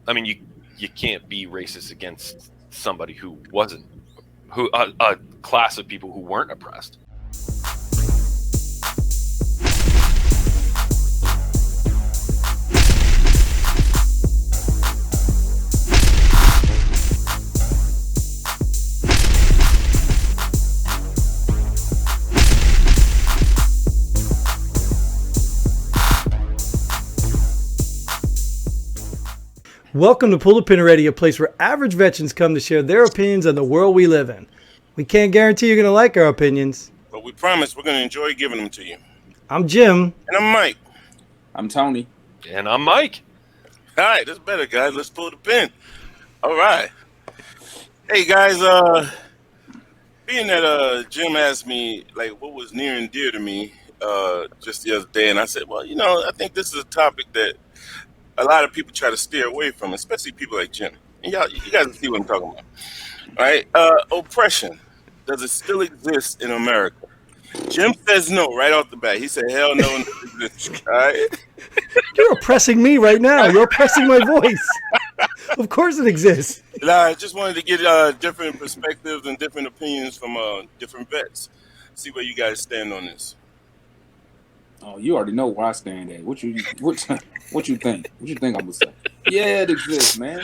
I mean, you can't be racist against somebody who wasn't, who a class of people who weren't oppressed. Welcome to Pull the Pin Ready, a place where average veterans come to share their opinions on the world we live in. We can't guarantee you're going to like our opinions. But we promise we're going to enjoy giving them to you. I'm Jim. And I'm Mike. I'm Tony. And I'm Mike. All right, that's better, guys. Let's pull the pin. All right. Hey, guys, being that Jim asked me, like, what was near and dear to me just the other day, and I said, well, I think this is a topic that a lot of people try to steer away from, especially people like Jim. And you guys see what I'm talking about. All right, oppression. Does it still exist in America? Jim says no right off the bat. He said, hell no, it doesn't exist. All right? You're oppressing me right now. You're oppressing my voice. Of course it exists. I just wanted to get different perspectives and different opinions from different vets. See where you guys stand on this. Oh, you already know where I stand at. What you think? What you think I'm gonna say? Yeah, it exists, man.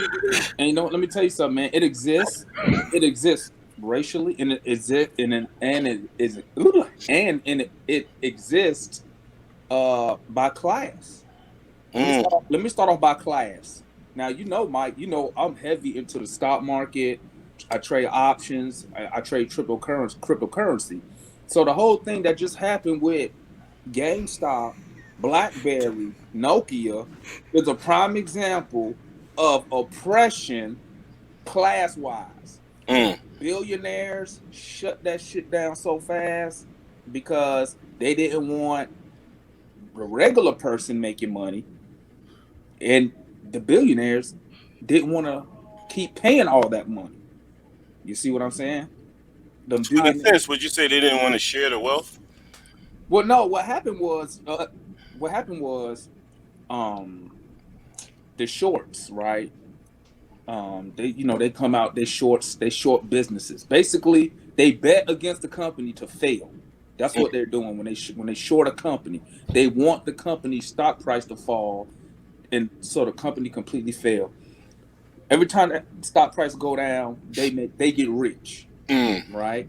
And let me tell you something, man. It exists. It exists racially, and it exists, it exists by class. Let me start off by class. Now, Mike, I'm heavy into the stock market. I trade options. I trade cryptocurrency. So the whole thing that just happened with GameStop, BlackBerry, Nokia is a prime example of oppression class-wise. Billionaires shut that shit down so fast because they didn't want the regular person making money, and the billionaires didn't want to keep paying all that money. You see what I'm saying? In a sense, would you say they didn't want to share the wealth? Well, no. What happened was, the shorts, right? They come out, they short businesses. Basically, they bet against the company to fail. That's what they're doing when they short a company. They want the company's stock price to fall, and so the company completely fail. Every time that stock price go down, they get rich, right?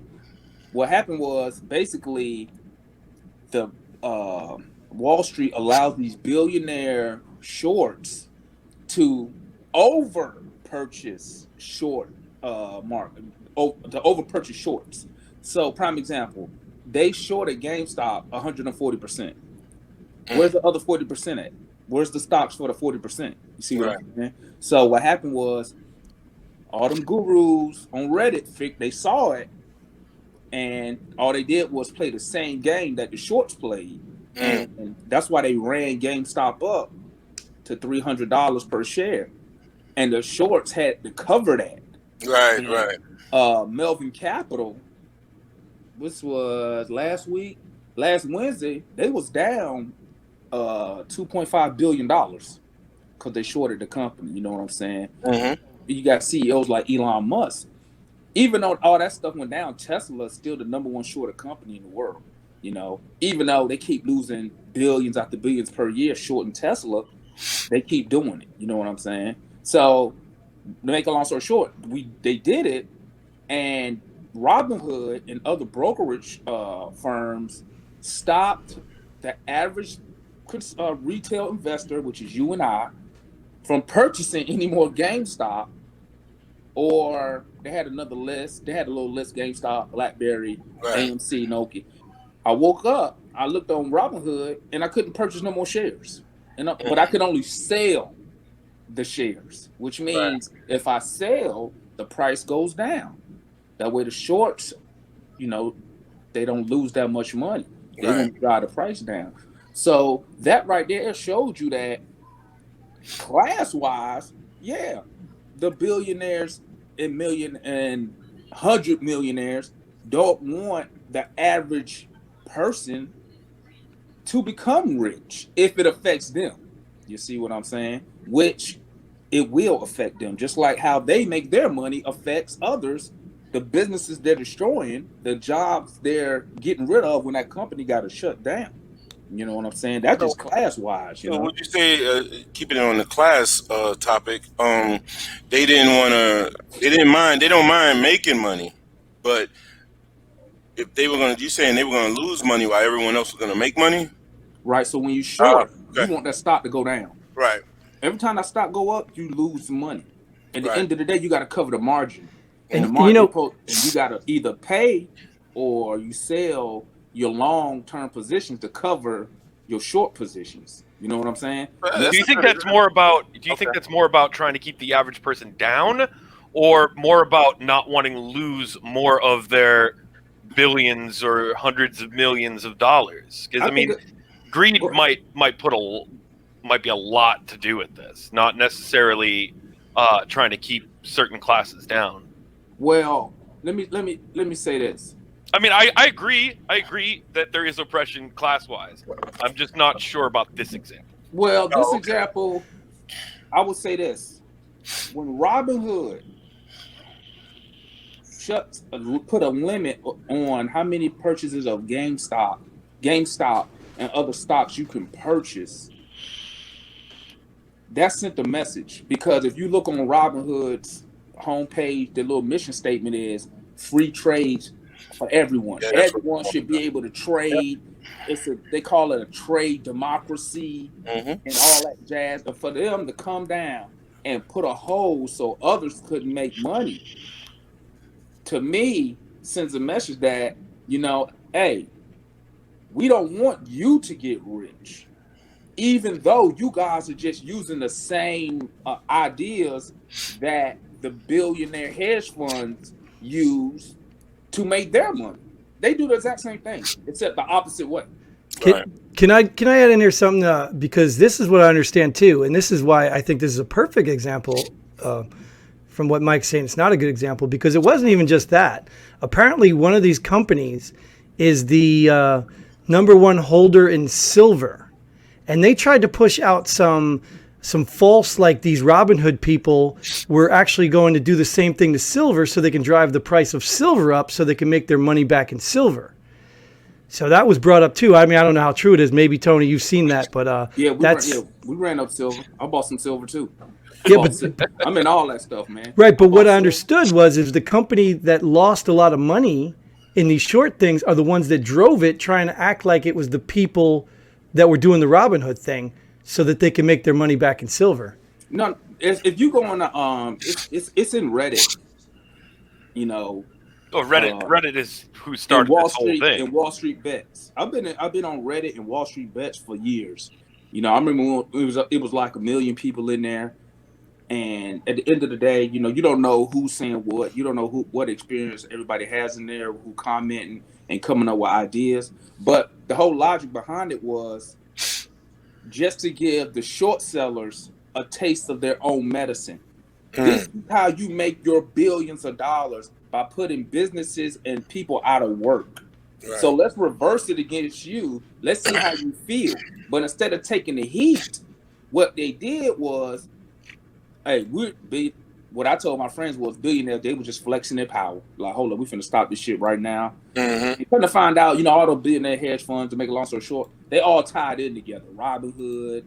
What happened was basically the Wall Street allows these billionaire shorts to over purchase shorts. So, prime example, they shorted GameStop 140%. Where's the other 40% at? Where's the stocks for the 40%? You see what I'm saying? So what happened was, all them gurus on Reddit, they saw it, and all they did was play the same game that the shorts played, and that's why they ran GameStop up to $300 per share, and the shorts had to cover that. Right. Melvin Capital, this was last Wednesday, they was down $2.5 billion because they shorted the company. You know what I'm saying? You got CEOs like Elon Musk. Even though all that stuff went down, Tesla is still the number one shorted company in the world. Even though they keep losing billions after billions per year shorting Tesla, they keep doing it. You know what I'm saying? So, to make a long story short, they did it, and Robinhood and other brokerage firms stopped the average retail investor, which is you and I, from purchasing any more GameStop. Or they had another list. They had a little list: GameStop, BlackBerry, AMC, Nokia. I woke up, I looked on Robinhood, and I couldn't purchase no more shares. But I could only sell the shares, which means if I sell, the price goes down. That way the shorts, they don't lose that much money. They won't drive the price down. So that right there showed you that class-wise, the billionaires and million and 100 millionaires don't want the average person to become rich if it affects them. You see what I'm saying? Which it will affect them, just like how they make their money affects others. The businesses they're destroying, the jobs they're getting rid of when that company got to shut down. You know what I'm saying? That's just class wise, you So know. would you say, keeping it on the class topic, they didn't want to, they didn't mind, they don't mind making money, but if they were going to, you saying they were going to lose money while everyone else was going to make money? Right. So when you short, you Okay. want that stock to go down. Right. Every time that stock go up, you lose some money. At the Right. end of the day, you got to cover the margin, and the And margin, you know, and you got to either pay or you sell your long-term positions to cover your short positions. You know what I'm saying? Do you think that's more about? Do you think that's more about trying to keep the average person down, or more about not wanting to lose more of their billions or hundreds of millions of dollars? Because I mean, greed might be a lot to do with this, not necessarily trying to keep certain classes down. Well, let me say this. I mean, I agree. I agree that there is oppression class-wise. I'm just not sure about this example. Well, this example, I would say this: when Robin Hood put a limit on how many purchases of GameStop, and other stocks you can purchase, that sent the message. Because if you look on Robinhood's homepage, the little mission statement is free trades for everyone. Yeah, Everyone should be able to trade. They call it a trade democracy and all that jazz. But for them to come down and put a hold so others couldn't make money, to me, sends a message that, hey, we don't want you to get rich, even though you guys are just using the same ideas that the billionaire hedge funds use to make their money. They do the exact same thing, except the opposite way. Can I add in here something? Because this is what I understand too, and this is why I think this is a perfect example from what Mike's saying. It's not a good example because it wasn't even just that. Apparently, one of these companies is the number one holder in silver, and they tried to push out some false, like these Robinhood people were actually going to do the same thing to silver so they can drive the price of silver up so they can make their money back in silver. So that was brought up too. I mean, I don't know how true it is. Maybe Tony, you've seen that, but we ran up silver. I bought some silver too. I'm in all that stuff, man. Right, but what I understood is the company that lost a lot of money in these short things are the ones that drove it, trying to act like it was the people that were doing the Robinhood thing, so that they can make their money back in silver. No, if you go on it's in Reddit. Reddit is who started this whole thing. And Wall Street Bets. I've been on Reddit and Wall Street Bets for years. I remember when it was like 1 million people in there. And at the end of the day, you don't know who's saying what. You don't know what experience everybody has in there, who commenting and coming up with ideas. But the whole logic behind it was just to give the short sellers a taste of their own medicine. This is how you make your billions of dollars, by putting businesses and people out of work. Right. So let's reverse it against you. Let's see how you feel. But instead of taking the heat, what they did was, hey, what I told my friends was billionaires, they were just flexing their power. Like, hold up, we finna stop this shit right now. Mm-hmm. You're gonna find out, all the billionaire hedge funds, to make a long story short, they all tied in together. Robinhood,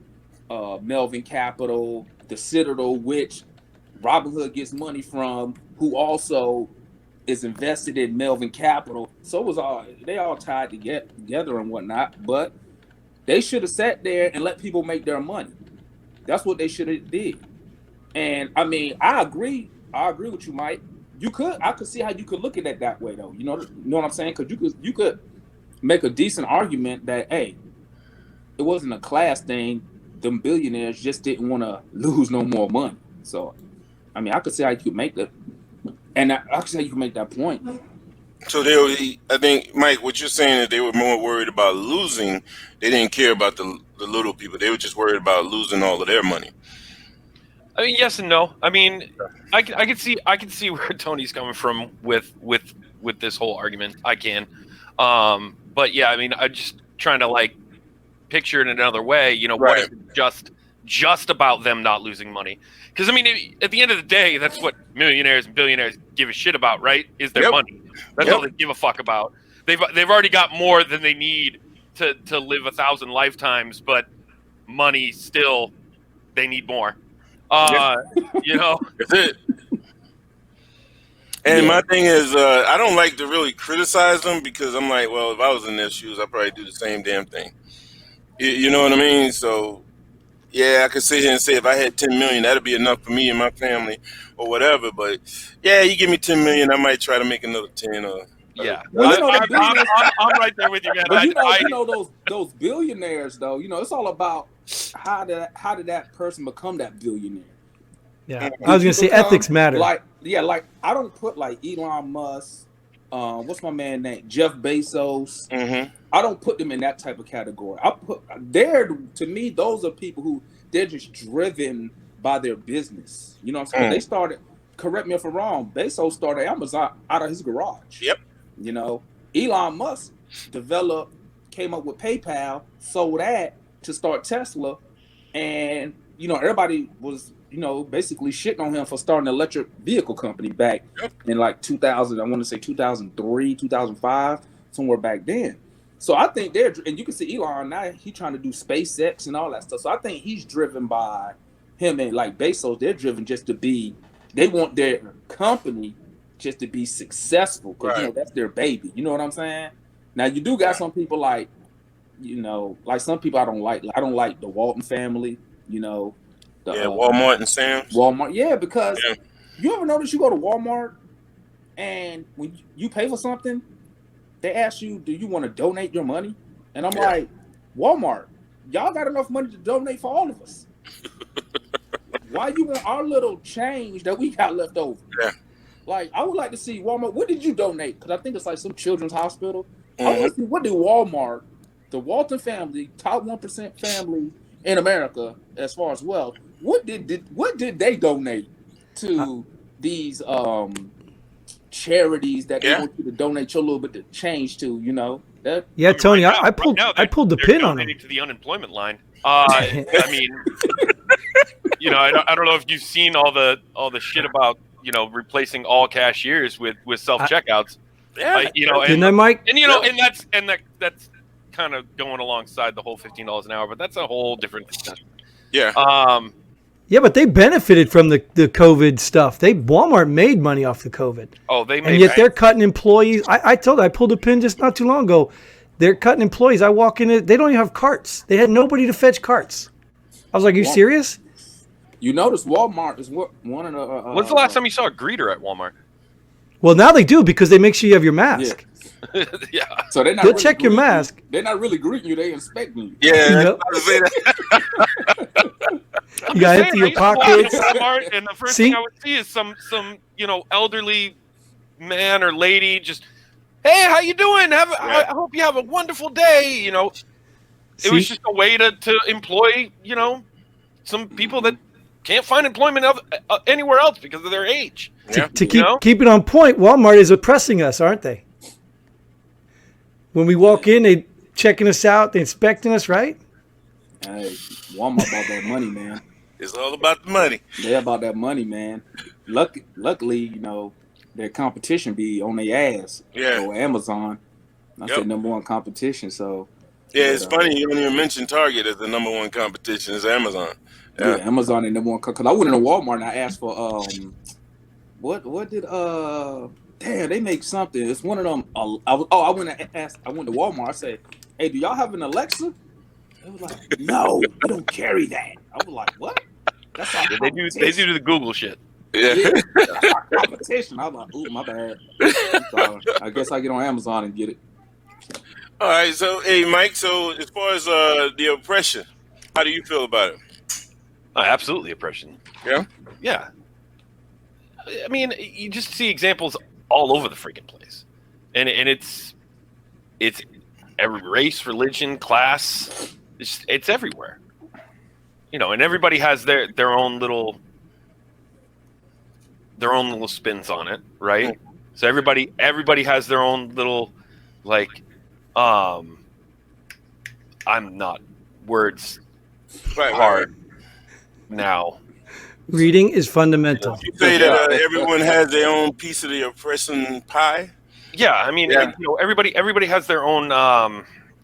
Melvin Capital, the Citadel, which Robinhood gets money from, who also is invested in Melvin Capital. So it was they all tied together and whatnot. But they should have sat there and let people make their money. That's what they should have did. And I mean, I agree with you, Mike. I could see how you could look at it that way, though. You know what I'm saying? Because you could make a decent argument that, hey, it wasn't a class thing. Them billionaires just didn't want to lose no more money. So, I mean, I could see how you could make that, and I could see how you could make that point. So I think, Mike, what you're saying is they were more worried about losing. They didn't care about the little people. They were just worried about losing all of their money. I mean, yes and no. I mean, I can see where Tony's coming from with this whole argument. I can, but yeah, I mean, I'm just trying to like picture it in another way. What if it's just just about them not losing money. Because I mean, at the end of the day, that's what millionaires and billionaires give a shit about, right? Is their money. That's all they give a fuck about. They've already got more than they need to live 1,000 lifetimes, but money still, they need more. You know, That's it. And my thing is, I don't like to really criticize them because I'm like, well, if I was in their shoes, I'd probably do the same damn thing. You know what I mean? So, yeah, I could sit here and say if I had 10 million, that'd be enough for me and my family or whatever. But yeah, you give me 10 million, I might try to make another 10. Yeah, Well, you know, I'm right there with you, man. But you know those billionaires, though. You know, it's all about how did that person become that billionaire? Yeah, I was gonna say ethics matter. Like I don't put like Elon Musk, what's my man name, Jeff Bezos. Mm-hmm. I don't put them in that type of category. To me, those are people who they're just driven by their business. You know what I'm saying? They started. Correct me if I'm wrong. Bezos started Amazon out of his garage. Yep. You know, Elon Musk came up with PayPal, sold that to start Tesla, and you know everybody was basically shitting on him for starting an electric vehicle company back in like 2000. I want to say 2003, 2005, somewhere back then. So I think and you can see Elon now, he's trying to do SpaceX and all that stuff. So I think he's driven by him, and like Bezos, they're driven just to they want their company just to be successful because that's their baby. You know what I'm saying? Now you do got some people like some people I don't like. I don't like the Walton family. Walmart and Sam's. Walmart, because you ever notice you go to Walmart and when you pay for something, they ask you, do you want to donate your money? And I'm like, Walmart, y'all got enough money to donate for all of us. Why you want our little change that we got left over? Yeah. Like, I would like to see Walmart. What did you donate? Because I think it's like some children's hospital. I want to see what did Walmart, the Walton family, top 1% family in America as far as wealth, what did they donate to these charities that they want you to donate your little bit of change to? Tony, I pulled the pin on him to the unemployment line. I mean, I don't know if you've seen all the shit about replacing all cashiers with self checkouts. Didn't I, Mike? And that's kind of going alongside the whole $15 an hour, but that's a whole different discussion. Yeah. But they benefited from the COVID stuff. Walmart made money off the COVID. Oh, they made, and yet they're cutting employees. I pulled a pin just not too long ago. They're cutting employees. I walk in, they don't even have carts. They had nobody to fetch carts. I was like, are you serious? You notice Walmart is one of the. When's the last time you saw a greeter at Walmart? Well, now they do because they make sure you have your mask. Yeah. So they're not. They'll check your mask. They're not really greeting you. They inspect you. Yeah. You got to empty your pockets. And the first thing I would see is some elderly man or lady just, hey, how you doing? I hope you have a wonderful day. It was just a way to employ some people that can't find employment anywhere else because of their age. To keep it on point, Walmart is oppressing us, aren't they? When we walk in, they checking us out, they inspecting us, right? Hey, Walmart about that money, man. It's all about the money. They're about that money, man. Luckily, their competition be on their ass. Yeah. So Amazon, that's their number one competition. So yeah, it's funny you don't even mention Target as the number one competition. It's Amazon. Yeah, Amazon is number one. Because I went into Walmart and I asked for what did damn, they make something. It's one of them. I went to Walmart. I said, hey, do y'all have an Alexa? They was like, no, we don't carry that. I was like, what? That's our they do the Google shit. Yeah. That's our competition. I was like, ooh, my bad. I guess I get on Amazon and get it. All right, so hey, Mike. So as far as the oppression, how do you feel about it? Absolutely oppression. Yeah. Yeah. I mean, you just see examples all over the freaking place, and it's every race, religion, class. It's everywhere. And everybody has their own little spins on it, right? So everybody has their own little I'm not words right, hard. now. Reading is fundamental. You say that everyone has their own piece of the oppression pie. Yeah, I mean, Yeah. you know, everybody has their own.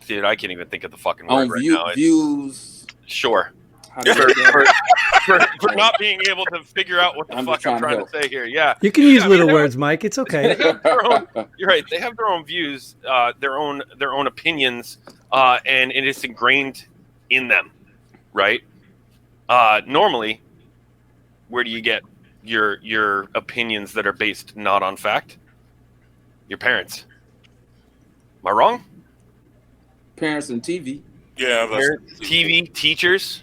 Dude, I can't even think of the fucking word On right now. It's- views. Sure. How do you say that? For not being able to figure out what the I'm fuck just I'm trying to trying to say here. Yeah. You can use I mean, little they words, Mike. It's okay. have their own, you're right. They have their own views, their own opinions, and it is ingrained in them, right? Normally, where do you get your opinions that are based not on fact? Your parents. Am I wrong? Parents and TV. Yeah, Parents, TV, teachers.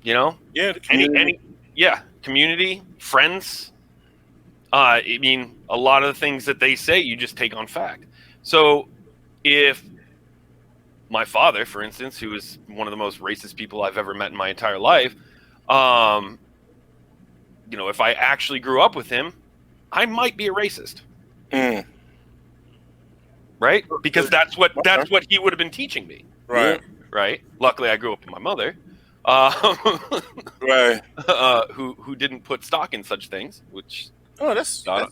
You know, yeah, the community. community, friends. I mean, a lot of the things that they say, you just take on fact. So, if my father, for instance, who is one of the most racist people I've ever met in my entire life, you know, if I actually grew up with him, I might be a racist, right? Because that's what he would have been teaching me, Right. right? Luckily, I grew up with my mother, Right. who didn't put stock in such things, which Oh, that's Got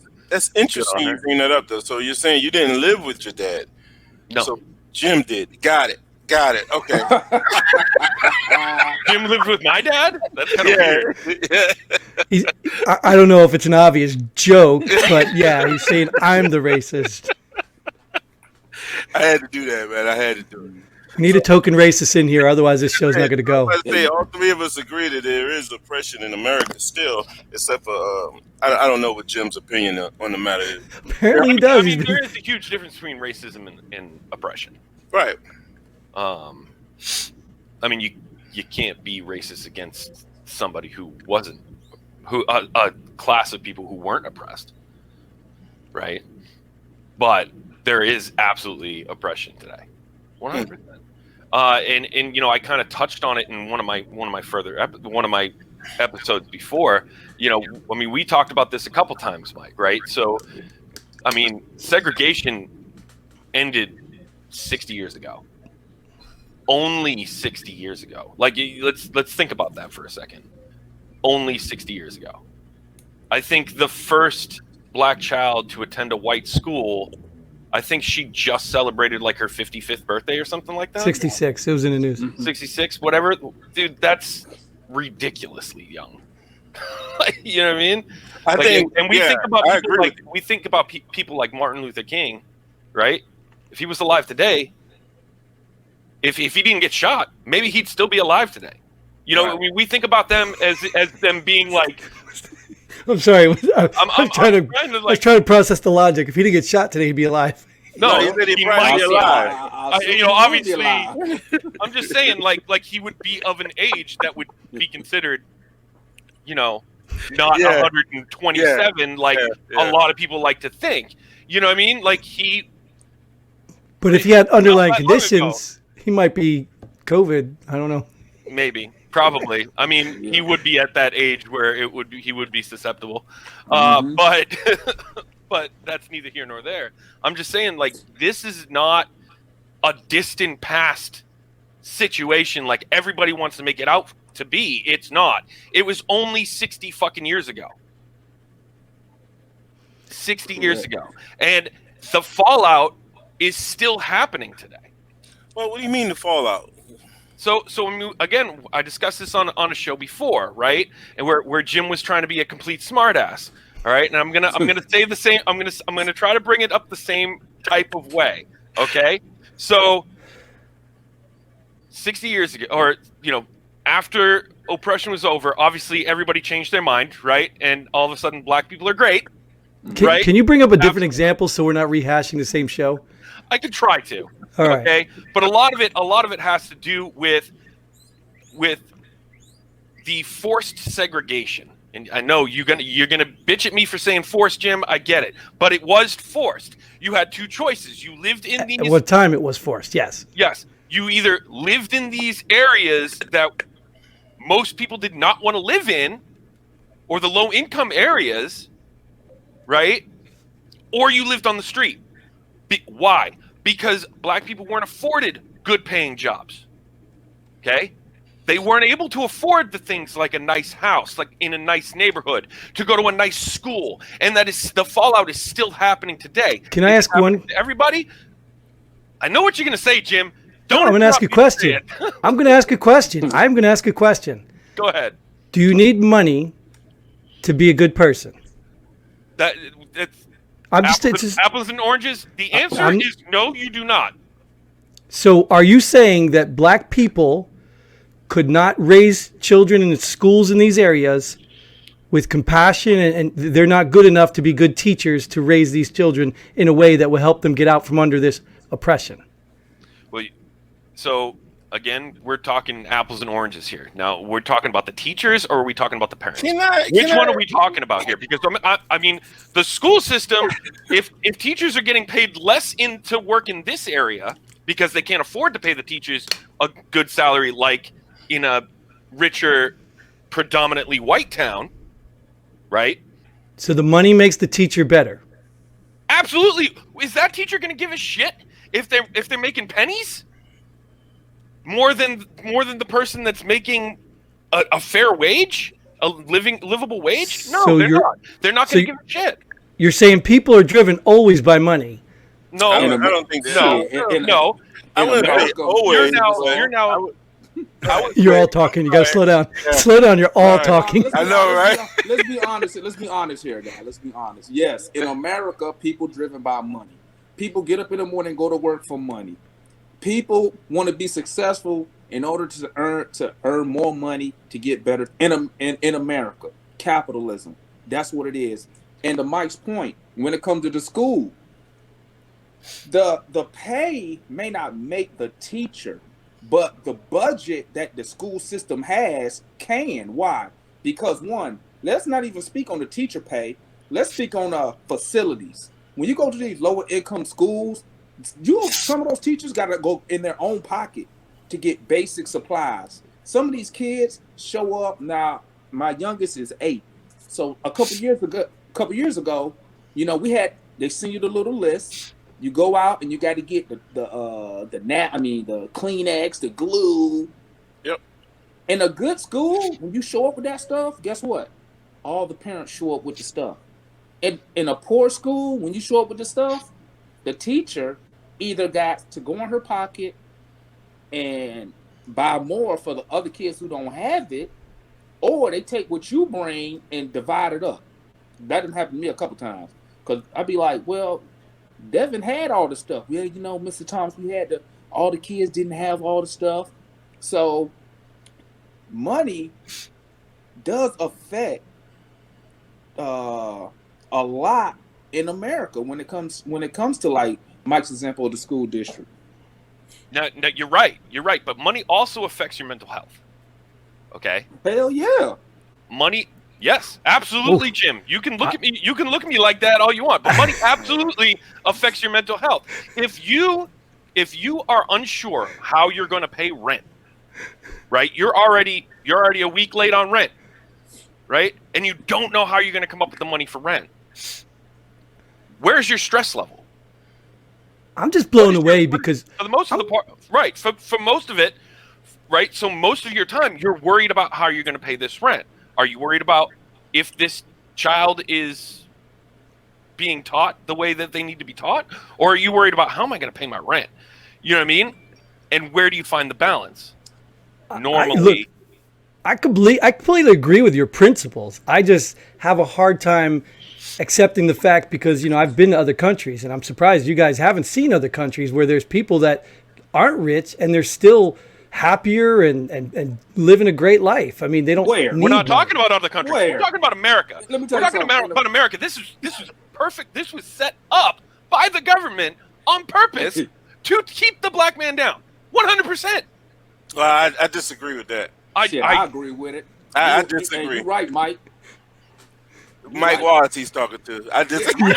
interesting. Good on You her. bring that up though. So you're saying you didn't live with your dad? no. So Jim did. Got it. Okay. Jim lived with my dad. That's kind of weird. I don't know if it's an obvious joke, but yeah, he's saying I'm the racist. I had to do that, man. I had to do it. We need a token racist in here, otherwise this show's not going to go. I say all three of us agree that there is oppression in America still, except for I don't know what Jim's opinion on the matter is. Apparently he I does. mean, there is a huge difference between racism and oppression. Right. I mean, you can't be racist against somebody who wasn't, a class of people who weren't oppressed, right? But there is absolutely oppression today, 100%. And you know, I kind of touched on it in one of my episodes before. You know, I mean, we talked about this a couple times, Mike, right? So, I mean, segregation ended 60 years ago. Only 60 years ago. Like, let's think about that for a second. Only 60 years ago. I think the first black child to attend a white school, I think she just celebrated like her 55th birthday or something like that. 66. It was in the news. 66, whatever. Dude, that's ridiculously young. You know what I mean? I think, and we yeah, think about I people agree like we think about people like Martin Luther King, right? If he was alive today, if he didn't get shot, maybe he'd still be alive today. You know, Right. we think about them as them being like. I'm sorry. I was trying to process the logic. If he didn't get shot today, he'd be alive. No, he said he'd he probably might be be alive. you know, obviously, I'm just saying, like he would be of an age that would be considered, you know, not Yeah. 127 like Yeah. a lot of people like to think. You know what I mean? Like But if he had underlying Not that long ago. conditions, he might be COVID. I don't know. maybe, probably. I mean, he would be at that age where he would be susceptible. Mhm. But that's neither here nor there. I'm just saying, like, this is not a distant past situation like everybody wants to make it out to be. It's not. It was only 60 fucking years ago. 60 years ago. And the fallout is still happening today. Well, what do you mean the fallout? So again, I discussed this on a show before, right? And where Jim was trying to be a complete smartass. All right, and I'm gonna say the same. I'm gonna try to bring it up the same type of way. Okay, so 60 years ago, or after oppression was over, obviously everybody changed their mind, right? And all of a sudden, black people are great. Right? Can you bring up a different Absolutely. example so we're not rehashing the same show? I could try to. All right. Okay, but a lot of it has to do with the forced segregation. And I know you're gonna bitch at me for saying forced, Jim. I get it, but it was forced. You had two choices. You lived in these. At what time it was forced? Yes. Yes, you either lived in these areas that most people did not want to live in, or the low-income areas, right? Or you lived on the street. Why? Because black people weren't afforded good-paying jobs. Okay? They weren't able to afford the things like a nice house, like in a nice neighborhood, to go to a nice school, and that is the fallout is still happening today. Can I ask one? Everybody, I know what you're going to say, Jim. No, I'm going to ask a question. I'm going to ask a question. I'm going to ask a question. Go ahead. Do you need money to be a good person? That's apples and oranges. The answer is no, you do not. So are you saying that black people could not raise children in the schools in these areas with compassion, and they're not good enough to be good teachers to raise these children in a way that will help them get out from under this oppression? Well, so again, we're talking apples and oranges here. Now, we're talking about the teachers, or are we talking about the parents? Which one are we talking about here? Because I mean, the school system, if teachers are getting paid less to work in this area because they can't afford to pay the teachers a good salary like in a richer, predominantly white town, right? So the money makes the teacher better. Absolutely. Is that teacher going to give a shit if they're making pennies? More than the person that's making a fair wage, a livable wage? No, So they're not. They're not going to give a shit. You're saying people are driven always by money. No, I don't think so. No. I wouldn't say always. You're all talking. You got to slow down. Slow down. You're all talking. I know, right? Let's be honest. Let's be honest here, guys. Let's be honest. Yes, in America, people driven by money. People get up in the morning and go to work for money. People want to be successful in order to earn more money to get better in America. Capitalism. That's what it is. And to Mike's point, when it comes to the school, the pay may not make the teacher, but the budget that the school system has can. Why? Because one, let's not even speak on the teacher pay. Let's speak on facilities. When you go to these lower income schools, some of those teachers got to go in their own pocket to get basic supplies. Some of these kids show up. Now, my youngest is 8. So a couple years ago, they send you the little list. You go out and you got to get the Kleenex, the glue. Yep. In a good school, when you show up with that stuff, guess what? All the parents show up with the stuff. In a poor school, when you show up with the stuff, the teacher either got to go in her pocket and buy more for the other kids who don't have it, or they take what you bring and divide it up. That didn't happen to me a couple times. Because I'd be like, well, Devin had all the stuff. Well, Mr. Thomas, we had all the kids didn't have all the stuff. So money does affect a lot in America when it comes to like Mike's example of the school district. Now you're right. But money also affects your mental health. Okay. Hell yeah. Money. Yes, absolutely, Jim. You can look at me. You can look at me like that all you want, but money absolutely affects your mental health. If you are unsure how you're going to pay rent, right? You're already a week late on rent, right? And you don't know how you're going to come up with the money for rent. Where's your stress level? I'm just blown away because for the most of the part, right? For most of it, right? So most of your time, you're worried about how you're going to pay this rent. Are you worried about if this child is being taught the way that they need to be taught? Or are you worried about how am I going to pay my rent? You know what I mean? And where do you find the balance? Normally. I completely agree with your principles. I just have a hard time accepting the fact because, I've been to other countries and I'm surprised you guys haven't seen other countries where there's people that aren't rich and they're still happier and living a great life. I mean, they don't. We're not talking about other countries. We're talking about America. Let me tell you something. About America. This is perfect. This was set up by the government on purpose to keep the black man down. 100%. Well, I disagree with that. I agree with it. I disagree. You're right, Mike. Mike Wallace he's talking to. I disagree.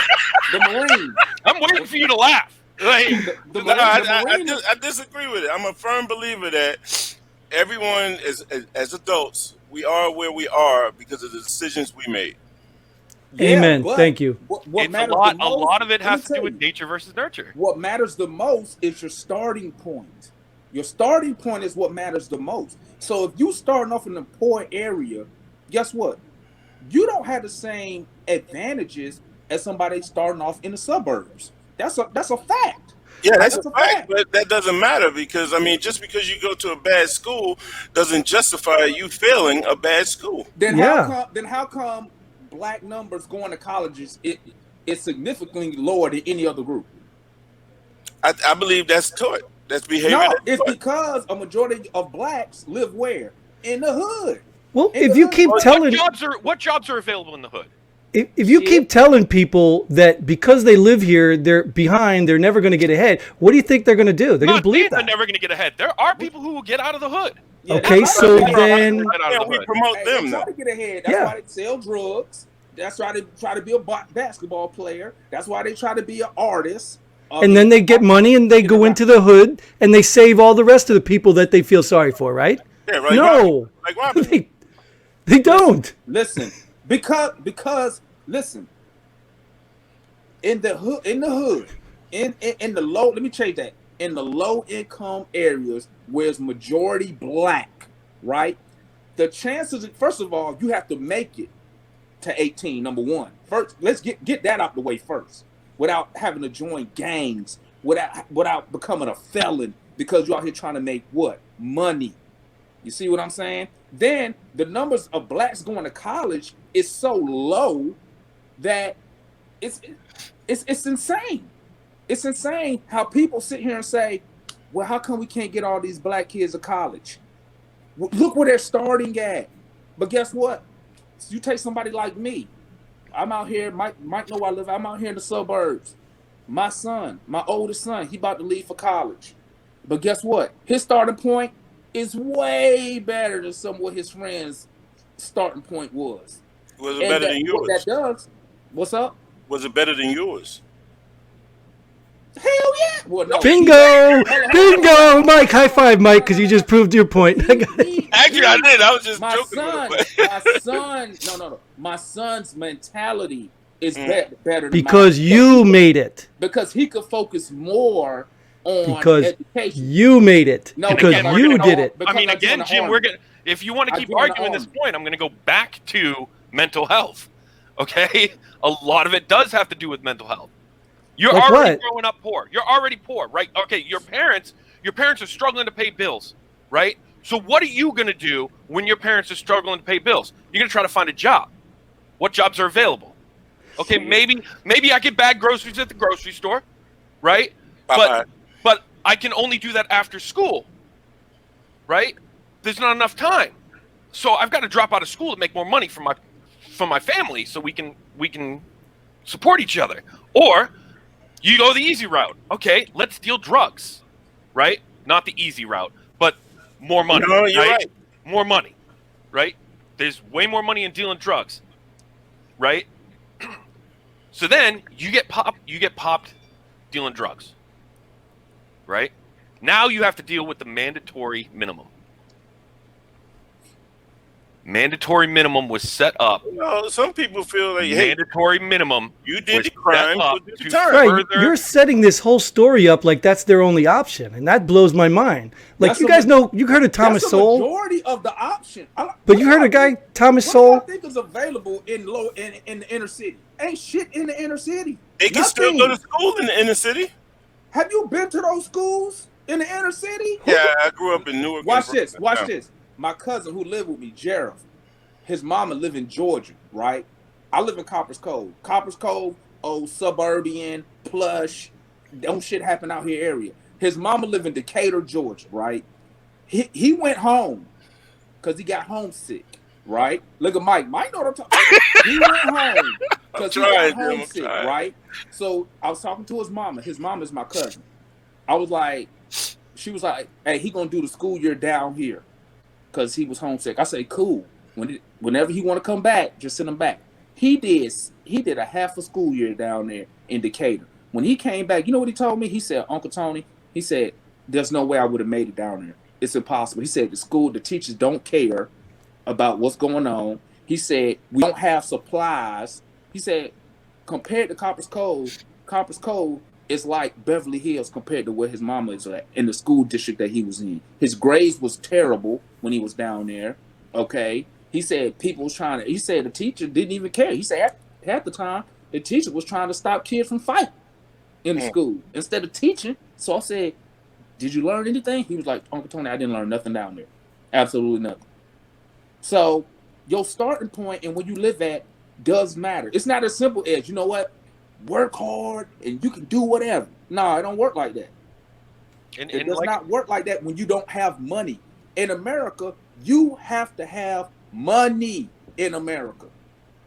The Marines. I'm waiting for you to laugh. I disagree with it. I'm a firm believer that everyone as adults, we are where we are because of the decisions we made. Amen. Thank you. What matters a lot of it has to do with nature versus nurture. What matters the most is your starting point. Your starting point is what matters the most. So if you starting off in a poor area, guess what? You don't have the same advantages as somebody starting off in the suburbs. That's a fact. Yeah, that's a That's a fact, fact. but that doesn't matter because I mean, just because you go to a bad school doesn't justify you failing a bad school. Then how come black numbers going to colleges is significantly lower than any other group? I believe that's taught. That's behavior. No, that's it's taught. because a majority of blacks live where? In the hood. Well, In if the you hood. keep telling What jobs are available in the hood? if you keep telling people that because they live here, they're behind, they're never going to get ahead, what do you think they're going to do? They're going to believe They're that. never going to get ahead. There are people who will get out of the hood. Yeah, Okay, that's so why they- then- Get out Yeah, of the we hood. promote Hey, them they though. try to get ahead. That's Yeah. why they sell drugs. That's why they try to be a basketball player. That's why they try to be an artist. And then they get money and they go into the hood and they save all the rest of the people that they feel sorry for, right? Yeah, right. No, Like Robin. they don't. Listen, because listen, in the hood, in the low. Let me change that. In the low income areas where it's majority black, right? The chances, first of all, you have to make it to 18. Number one, first, let's get that out the way first, without having to join gangs, without becoming a felon because you're out here trying to make what? Money. You see what I'm saying? Then the numbers of blacks going to college is so low that it's insane. It's insane how people sit here and say, well, how come we can't get all these black kids to college? Look where they're starting at. But guess what? You take somebody like me. I'm out here, Mike know where I live. I'm out here in the suburbs. My son, my oldest son, he about to leave for college. But guess what? His starting point is way better than some of what his friends' starting point was. Was it better than yours? What that does, what's up? Was it better than yours? Hell yeah! Well, no, Bingo! Bingo! Mike, high five, Mike, because you just proved your point. I got it. Actually, I did. I was just my joking. son, with it. my son, no. My son's mentality is better than Because mine. you made it. Because he could focus more on Because education. you made it. No, Because again, we're you gonna- did it. because I mean, I'm doing again, the Jim, army. if you want to I keep joined the arguing this army. point, I'm going to go back to mental health. Okay, a lot of it does have to do with mental health. You're Like already what? growing up poor. You're already poor, right? Okay, your parents are struggling to pay bills, right? So what are you going to do when your parents are struggling to pay bills? You're going to try to find a job. What jobs are available? Okay, maybe I get bag groceries at the grocery store, right? But I can only do that after school, right? There's not enough time, so I've got to drop out of school to make more money for my family, so we can support each other. Or you go the easy route. Okay, let's deal drugs, right? Not the easy route, but more money. No, you're right. More money, right? There's way more money in dealing drugs, right? So then you get popped dealing drugs, right? Now you have to deal with the mandatory minimum. Mandatory minimum was set up. Some people feel like, hey, Mandatory minimum. you did was the crime, set up so do the to time. Right, further- you're setting this whole story up like that's their only option, and that blows my mind. Like That's you a guys know, you heard of Thomas That's the Sowell, majority of the option. but you heard a guy Thomas What do Sowell. I think is available in the inner city? Ain't shit in the inner city. They can still Nothing. go to school in the inner city. Have you been to those schools in the inner city? Yeah, I grew up in Newark. Watch and this. Brooklyn. Watch Yeah. this. My cousin who lived with me, Jareth, his mama live in Georgia, right? I live in Coppers Cove. Coppers Cove, old suburban, plush, don't shit happen out here area. His mama live in Decatur, Georgia, right? He went home because he got homesick, right? Look at Mike. Mike know what I'm talking about. He went home because he got trying, Jim, I'm homesick, trying. right? So I was talking to his mama. His mama is my cousin. I was like, she was like, hey, he gonna do the school year down here because he was homesick. I say, cool. Whenever he want to come back, just send him back. He did a half a school year down there in Decatur. When he came back, you know what he told me? He said, Uncle Tony, he said, there's no way I would have made it down there. It's impossible. He said the teachers don't care about what's going on. He said, we don't have supplies. He said, compared to Coppers Cove, it's like Beverly Hills compared to where his mama is at in the school district that he was in. His grades was terrible when he was down there. Okay, he said people was trying to. He said the teacher didn't even care. He said half the time the teacher was trying to stop kids from fighting in the school instead of teaching. So I said, "Did you learn anything?" He was like, "Uncle Tony, I didn't learn nothing down there. Absolutely nothing." So your starting point and where you live at does matter. It's not as simple as, you know what, work hard and you can do whatever. No, it don't work like that. It does not work like that when you don't have money. In America, you have to have money in America.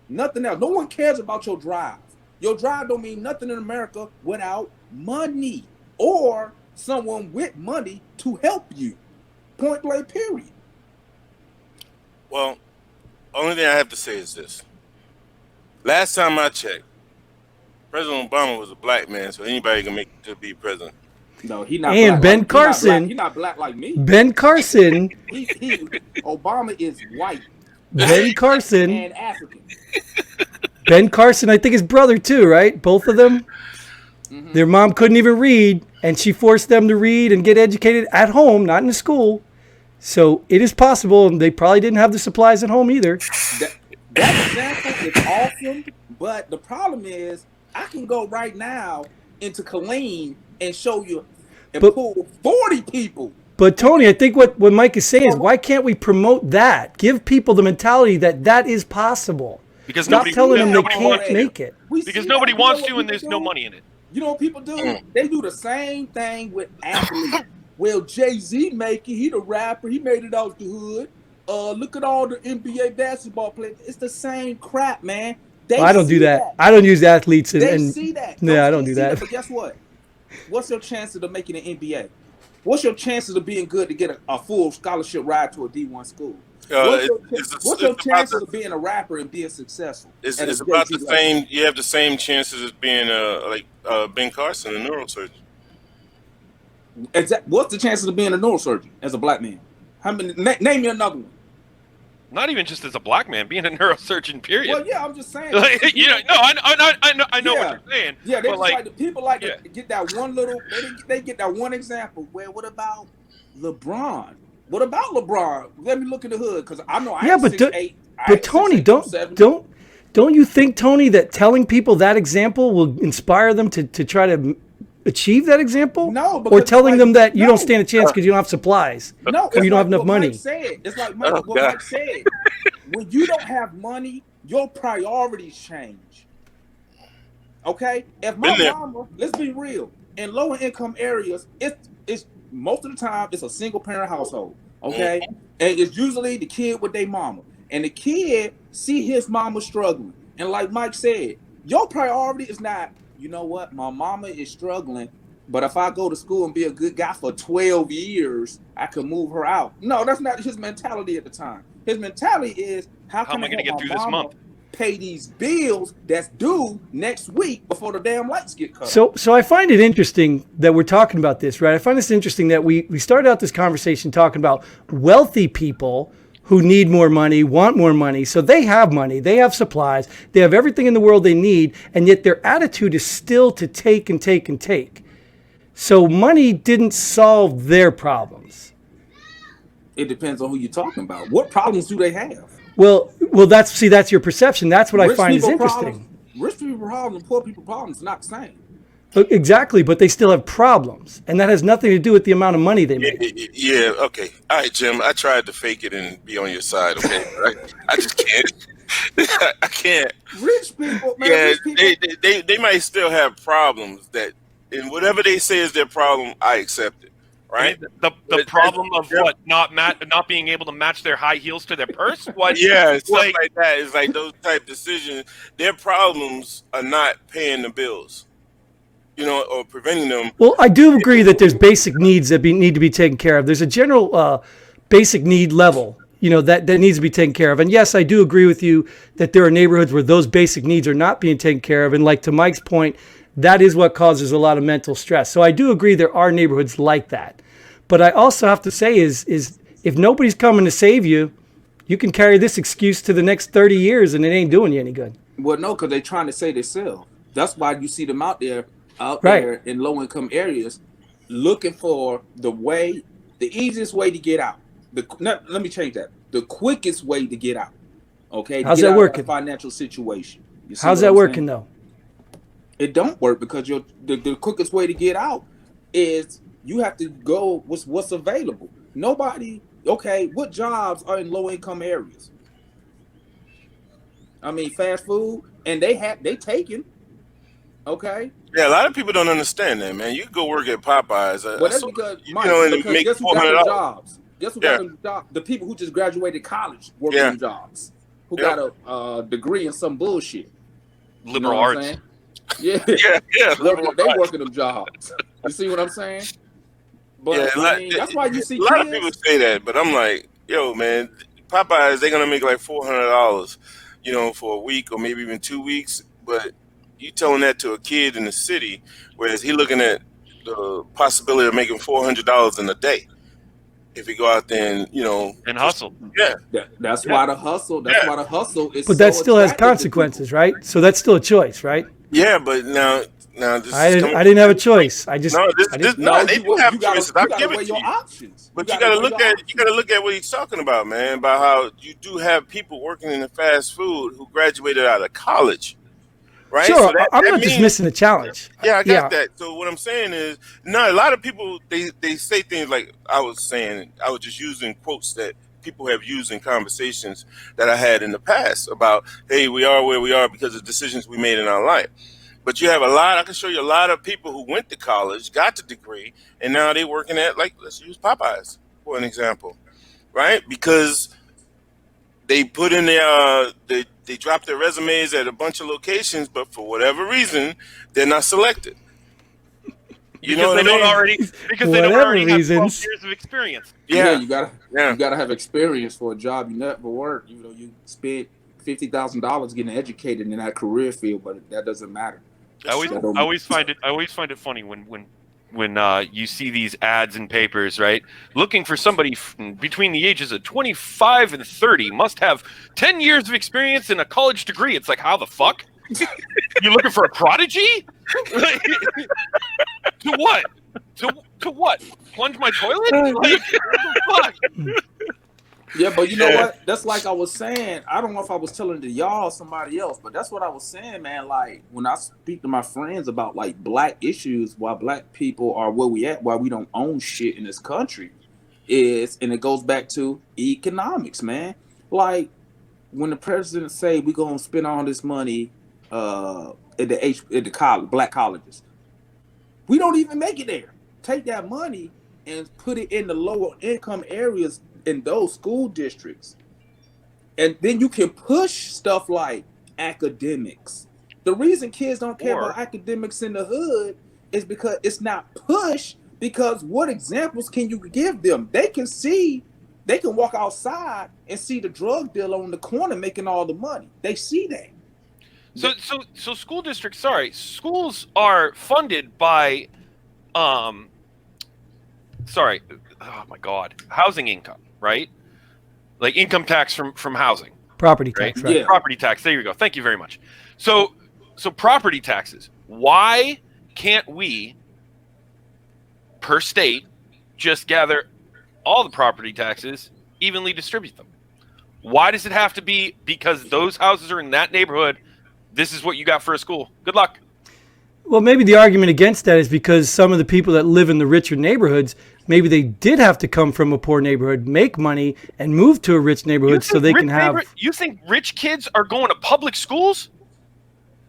Nothing else. No one cares about your drive. Your drive don't mean nothing in America without money or someone with money to help you. Point blank, period. Well, only thing I have to say is this. Last time I checked, President Obama was a black man, so anybody can make it to be president. No, he not. And black Ben like, Carson, he not black like me. Ben Carson, Obama is white. Ben Carson, and African. Ben Carson, I think his brother too, right? Both of them. Mm-hmm. Their mom couldn't even read, and she forced them to read and get educated at home, not in the school. So it is possible, and they probably didn't have the supplies at home either. That example is awesome, but the problem is I can go right now into Killeen and show you and pull 40 people. But Tony, I think what Mike is saying is, why can't we promote that? Give people the mentality that is possible. Because stop telling them they can't make it. Because nobody wants to, and there's no money in it. You know what people do? They do the same thing with athletes. Well, Jay-Z make it. He the rapper. He made it out the hood. Look at all the NBA basketball players. It's the same crap, man. I don't do that. I don't use athletes. They see that. Yeah, I don't do that. But guess what? What's your chances of making an NBA? What's your chances of being good to get a full scholarship ride to a D1 school? What's your chances of being a rapper and being successful? It's about the same. You have the same chances as being like Ben Carson, a neurosurgeon. What's the chances of being a neurosurgeon as a black man? How many? Name me another one. Not even just as a black man, being a neurosurgeon. Period. Well, yeah, I'm just saying. Like, I know what you're saying. Yeah, they just like the people like to get that one little. They get that one example. Well, what about LeBron? What about LeBron? Let me look in the hood because I know. But Tony, don't you think, Tony, that telling people that example will inspire them to try to achieve that example? No, or telling them that you don't stand a chance because you don't have supplies. No, or you don't have enough money. It's like what Mike said. When you don't have money, your priorities change. Okay, if my mama, let's be real, in lower income areas, it's most of the time it's a single parent household. Okay, and it's usually the kid with their mama, and the kid see his mama struggling, and like Mike said, your priority is not, you know what, my mama is struggling, but if I go to school and be a good guy for 12 years, I can move her out. No, that's not his mentality at the time. His mentality is, how am I going to get through this month? Pay these bills that's due next week before the damn lights get cut. So I find it interesting that we're talking about this, right? I find this interesting that we started out this conversation talking about wealthy people who need more money, want more money. So they have money, they have supplies, they have everything in the world they need, and yet their attitude is still to take and take and take. So money didn't solve their problems. It depends on who you're talking about. What problems do they have? Well, that's your perception. That's what I find is interesting. Rich people problems and poor people problems are not the same. Exactly, but they still have problems, and that has nothing to do with the amount of money they make. Yeah, okay. All right, Jim, I tried to fake it and be on your side, okay? I just can't. I can't. Rich people, man. Yeah, rich people. They might still have problems that, and whatever they say is their problem, I accept it. Right. The problem of not being able to match their high heels to their purse. What? Yeah, stuff like that. It's like those type decisions. Their problems are not paying the bills, or preventing them. Well, I do agree that there's basic needs that need to be taken care of. There's a general basic need level, that needs to be taken care of. And yes, I do agree with you that there are neighborhoods where those basic needs are not being taken care of. And like to Mike's point, that is what causes a lot of mental stress. So I do agree there are neighborhoods like that. But I also have to say is if nobody's coming to save you, you can carry this excuse to the next 30 years and it ain't doing you any good. Well, no, because they're trying to save themselves. That's why you see them out there out Right. there in low income areas looking for the easiest way to get out. Let me change that. The quickest way to get out. Okay, to How's get that out working? of that financial situation. You see How's what that I'm working saying? though? It don't work because the quickest way to get out is you have to go with what's available. Nobody. Okay, what jobs are in low income areas? I mean, fast food, and they taken. Okay, Yeah, a lot of people don't understand that, man. You can go work at Popeyes, well that's because and because make guess who got them $400. jobs? Guess who got Yeah, them jobs? The people who just graduated college working yeah, them jobs. Who yep, got a degree in some bullshit? You know Liberal what I'm arts. saying? Yeah, yeah. Liberal they rights. working them jobs. You see what I'm saying? Yeah, But I mean, that's why you see a lot of people kids. say that, but I'm like, yo, man, Popeyes they're gonna make like $400, for a week or maybe even 2 weeks. But you telling that to a kid in the city, whereas he looking at the possibility of making $400 in a day if he go out there and And just hustle. yeah, That's yeah, why the hustle. That's yeah, why the hustle is But that so still has attractive to people. consequences, right? So that's still a choice, right? yeah. But now this I is didn't, coming. I didn't have a choice. I No, I didn't. no. No, They do have choices. I'll you gotta give it weigh to your you. options. But you gotta look at what he's talking about, man. About how you do have people working in the fast food who graduated out of college, right? So Sure, I'm that not means, dismissing the challenge. yeah, I got Yeah, that. So what I'm saying is, no, a lot of people they say things like I was saying. I was just using quotes that people have used in conversations that I had in the past about, hey, we are where we are because of decisions we made in our life. But you have I can show you a lot of people who went to college, got the degree, and now they're working at, like, let's use Popeyes for an example, right? Because they put in they dropped their resumes at a bunch of locations, but for whatever reason, they're not selected. You know Because what they I don't mean? already because they don't whatever already have 12 reasons. years of experience. Yeah, Yeah, yeah. you gotta have experience for a job you never worked. You spent $50,000 getting educated in that career field, but that doesn't matter. I always, That I don't. always find it funny when you see these ads in papers, right? Looking for somebody between the ages of 25 and 30 must have 10 years of experience and a college degree. It's like, how the fuck? You looking for a prodigy? To what? To what? Plunge my toilet? Like, what the fuck? Yeah, but you know Yeah. what? That's like I was saying. I don't know if I was telling it to y'all or somebody else, but that's what I was saying, man. Like when I speak to my friends about like black issues, why black people are where we at, why we don't own shit in this country, and it goes back to economics, man. Like when the president say we gonna spend all this money at the college, black colleges, we don't even make it there. Take that money and put it in the lower income areas in those school districts. And then you can push stuff like academics. The reason kids don't care about academics in the hood is because it's not pushed, because what examples can you give them? They can walk outside and see the drug dealer on the corner making all the money. They see that. So school districts, schools are funded by, oh my God, housing income, right? Like income tax from housing, property right? tax, right? Yeah. Property tax. There you go. Thank you very much. So property taxes. Why can't we, per state, just gather all the property taxes, evenly distribute them? Why does it have to be because those houses are in that neighborhood? This is what you got for a school. Good luck. Well, maybe the argument against that is because some of the people that live in the richer neighborhoods, maybe they did have to come from a poor neighborhood, make money, and move to a rich neighborhood so they can have. You think rich kids are going to public schools?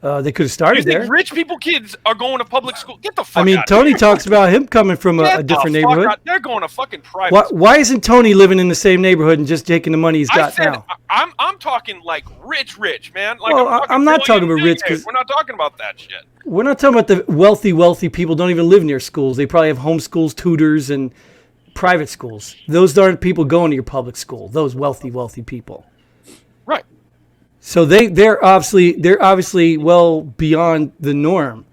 They could have You started think there. rich people kids are going to public school? Get the fuck I mean, out. Tony talks about him coming from a different neighborhood. They're going to fucking private school. Why isn't Tony living in the same neighborhood and just taking the money he's got now? I'm talking like rich, man. Like, Well, I'm not talking about rich because because we're not talking about that shit. we're not talking about the wealthy people don't even live near schools. They probably have homeschools, tutors, and private schools. Those aren't people going to your public school. Those wealthy people. Right. So they're obviously well beyond the norm.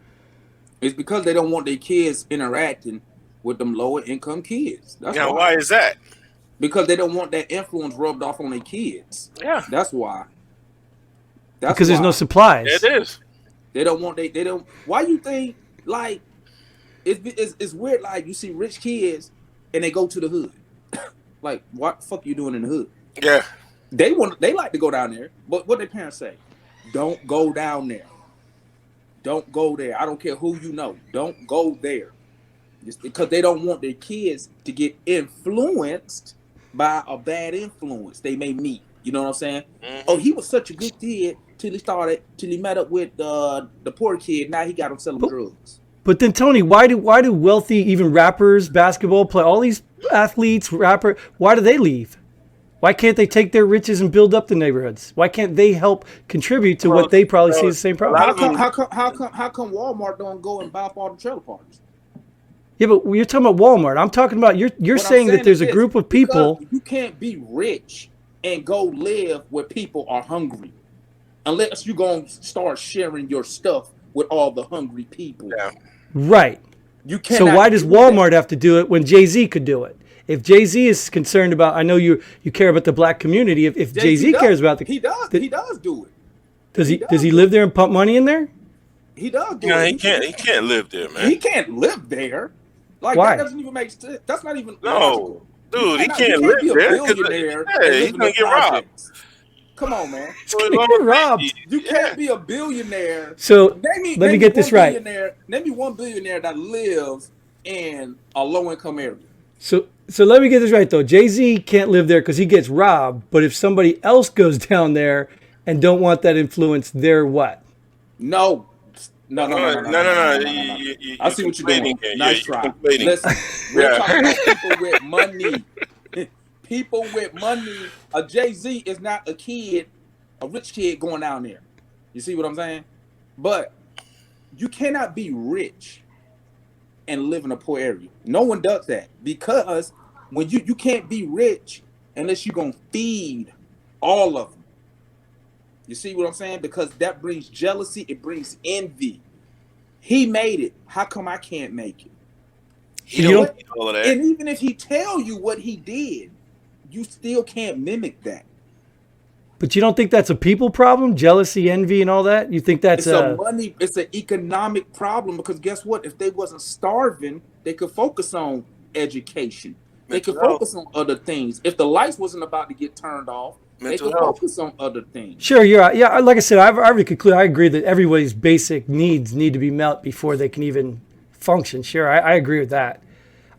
It's because they don't want their kids interacting with them lower income kids. That's Why is that? Because they don't want that influence rubbed off on their kids. Yeah, That's why. Because there's no supplies. it is. They don't want they don't. Why you think Like, it's weird. Like, you see rich kids and they go to the hood. Like, what the fuck you doing in the hood? Yeah. They like to go down there, but what their parents say? Don't go down there. Don't go there. I don't care who you know. Don't go there. Just because they don't want their kids to get influenced by a bad influence they may meet. You know what I'm saying? Mhm. Oh, he was such a good kid till he met up with the poor kid. Now he got him selling drugs. But then, Tony, why do wealthy, even rappers, basketball play, all these athletes, why do they leave? Why can't they take their riches and build up the neighborhoods? Why can't they help contribute to what they probably see as the same problem? How come Walmart don't go and buy up all the trailer parks? Yeah, but you're talking about Walmart. I'm talking about you're saying that there's a group of people. You can't be rich and go live where people are hungry, unless you're gonna start sharing your stuff with all the hungry people. Yeah. Right. You can't. So why does Walmart have to do it when Jay-Z could do it? If Jay-Z is concerned about, I know you care about the black community. If Jay-Z cares about he does do it. Does he live there and pump money in there? He does do No, it. he can't live there, man. He can't live there. Like, why? that doesn't even make sense. That's not even No, logical. dude, he You can't be live a there. 'Cause, billionaire and yeah, live he's in gonna the get robbed. projects. Come on, man. So Get robbed. You can't be a billionaire. So Name let me get this right. Name me one billionaire that lives in a low-income area. So let me get this right though. Jay-Z can't live there because he gets robbed. But if somebody else goes down there and don't want that influence, they're what? No. No. I see what you're doing. Here. Nice you're try. complaining. Listen, we're talking about people with money. People with money. A Jay-Z is not a kid, a rich kid going down there. You see what I'm saying? But you cannot be rich and live in a poor area. No one does that, because when you can't be rich unless you're gonna feed all of them. You see what I'm saying? Because that brings jealousy, it brings envy. He made it. How come I can't make it? He don't need all of that. And even if he tell you what he did, you still can't mimic that. But you don't think that's a people problem? Jealousy, envy, and all that? You think that's it's an economic problem, because guess what? If they wasn't starving, they could focus on education. They could focus on other things. If the lights wasn't about to get turned off, they could focus on other things. Sure, you're right. Yeah, like I said, I've already concluded. I agree that everybody's basic needs need to be met before they can even function. Sure, I agree with that.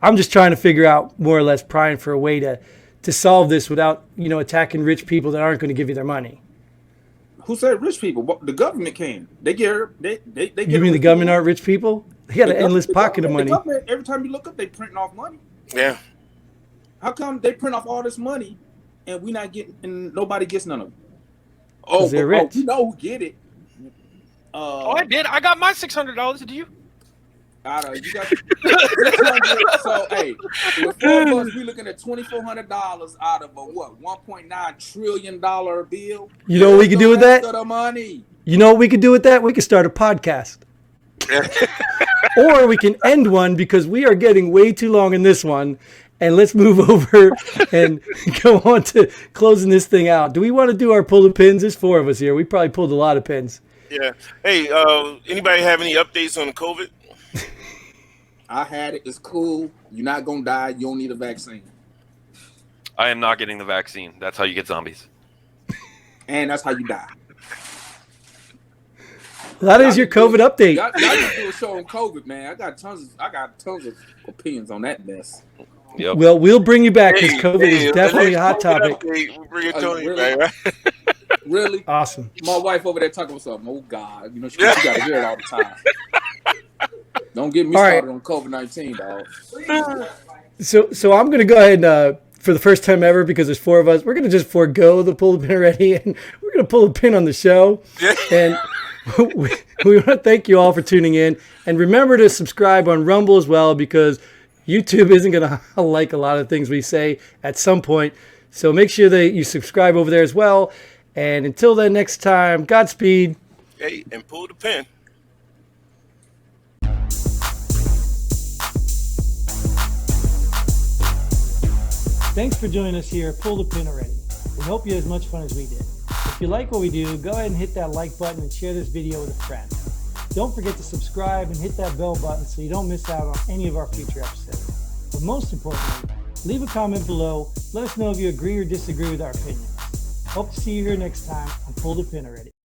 I'm just trying to figure out, more or less, prying for a way to solve this without, attacking rich people that aren't going to give you their money. Who said rich people? Well, the government can. They get. You mean the government aren't rich people? They got an endless pocket of money. Every time you look up, they printing off money. Yeah. How come they print off all this money and we not getting, and nobody gets none of it? They're rich. You know who get it? I did. I got my $600. Did you? I don't know. You got 600. So hey, with 4 of us, we looking at $2,400 out of a what? $1.9 trillion bill. You know what we could do with that? The money. You know what we could do with that? We could start a podcast. Or we can end one, because we are getting way too long in this one. And let's move over and go on to closing this thing out. Do we want to do our pull the pins? There's 4 of us here. We probably pulled a lot of pins. Yeah. Hey, anybody have any updates on the COVID? I had it. It's cool. You're not gonna die. You don't need a vaccine. I am not getting the vaccine. That's how you get zombies. And that's how you die. That is your COVID update. Y'all just do a show on COVID, man. I got tons of opinions on that mess. Yep. Well, we'll bring you back, because COVID is definitely a hot topic. We'll bring Tony really? back, right? Really? Awesome. My wife over there talking about something. Oh God, she got to hear it all the time. Don't get me started on COVID-19, dog. So I'm going to go ahead and, for the first time ever, because there's 4 of us, we're going to just forego the pull the pin already, and we're going to pull a pin on the show. And we want to thank you all for tuning in. And remember to subscribe on Rumble as well, because YouTube isn't going to like a lot of things we say at some point. So make sure that you subscribe over there as well. And until then, next time, Godspeed. Hey, and pull the pin. Thanks for joining us here. Pull the pin already. We hope you had as much fun as we did. If you like what we do, go ahead and hit that like button and share this video with a friend. Don't forget to subscribe and hit that bell button so you don't miss out on any of our future episodes. But most importantly, leave a comment below. Let us know if you agree or disagree with our opinions. Hope to see you here next time on Pull the Pin Already.